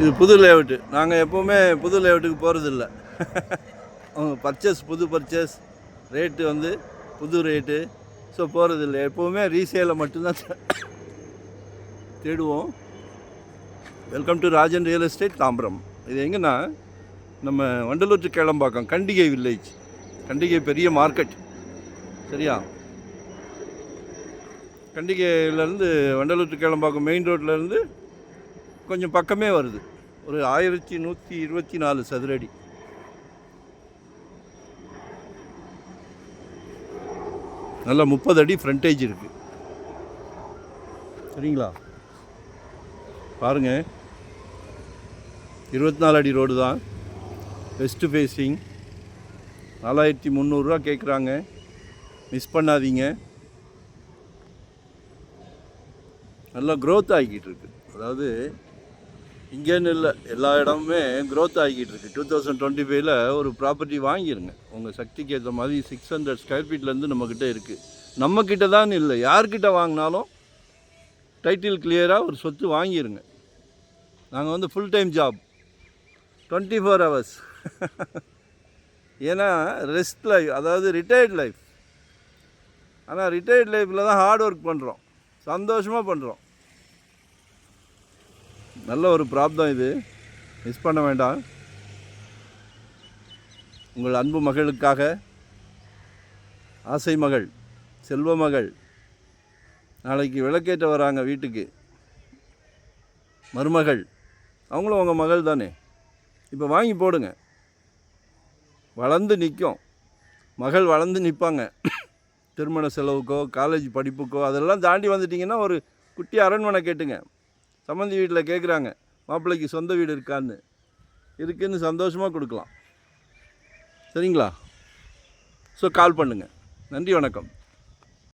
இது புது லேஅவுட்டு. நாங்கள் எப்போவுமே புது லேஅவுட்டுக்கு போகிறதில்ல. புது பர்ச்சேஸ் ரேட்டு வந்து புது ரேட்டு. ஸோ போகிறதில்ல. எப்போவுமே ரீசேலை மட்டும்தான் தேடுவோம். Welcome to Rajan real estate Tambaram. இது எங்கன்னா நம்ம வண்டலூர் டு கேளம்பாக்கம் கண்டிகை வில்லேஜ். கண்டிகை பெரிய மார்க்கெட், சரியா? கண்டிகையிலேருந்து வண்டலூர் டு கேளம்பாக்கம் மெயின் ரோட்லேருந்து கொஞ்சம் பக்கமே வருது. ஒரு 1124 சதுரடி. நல்லா 30 அடி ஃப்ரண்டேஜ் இருக்குது, சரிங்களா? பாருங்கள், 24 அடி ரோடு தான். West facing. 4300 கேட்குறாங்க. மிஸ் பண்ணாதீங்க. நல்லா க்ரோத் ஆகிக்கிட்டு இருக்குது. அதாவது இங்கேன்னு இல்லை, எல்லா இடமுமே க்ரோத் ஆகிக்கிட்டு இருக்குது. 2025 ஒரு ப்ராப்பர்ட்டி வாங்கிடுங்க. உங்கள் சக்திக்கு ஏற்ற மாதிரி 600 ஸ்கொயர் ஃபீட்லேருந்து நம்மக்கிட்ட இருக்குது. நம்மக்கிட்ட தான் இல்லை, யார்கிட்ட வாங்கினாலும் டைட்டில் கிளியராக ஒரு சொத்து வாங்கிடுங்க. நாங்கள் வந்து ஃபுல் டைம் ஜாப், 24 hours. ஏன்னா ரெஸ்ட் லைஃப், அதாவது ரிட்டையர்ட் லைஃப். ஆனால் ரிட்டையர்ட் லைஃப்பில் தான் ஹார்ட் ஒர்க் பண்ணுறோம், சந்தோஷமாக பண்ணுறோம். நல்ல ஒரு ப்ராப்தம் இது, மிஸ் பண்ண வேண்டாம். உங்கள் அன்பு மகளுக்காக, ஆசை மகள், செல்வ மகள், நாளைக்கு விளக்கேற்ற வராங்க வீட்டுக்கு, மருமகள், அவங்களும் உங்கள் மகள் தானே. இப்போ வாங்கி போடுங்க, வளர்ந்து நிற்கும். மகள் வளர்ந்து நிற்பாங்க. திருமண செலவுக்கோ காலேஜ் படிப்புக்கோ அதெல்லாம் தாண்டி வந்துட்டிங்கன்னா ஒரு குட்டி அரண்மனை கேட்டுங்க. சம்மந்தி வீட்டில் கேட்குறாங்க, மாப்பிள்ளைக்கு சொந்த வீடு இருக்கான்னு. இருக்குன்னு சந்தோஷமாக கொடுக்கலாம், சரிங்களா? ஸோ கால் பண்ணுங்கள். நன்றி, வணக்கம்.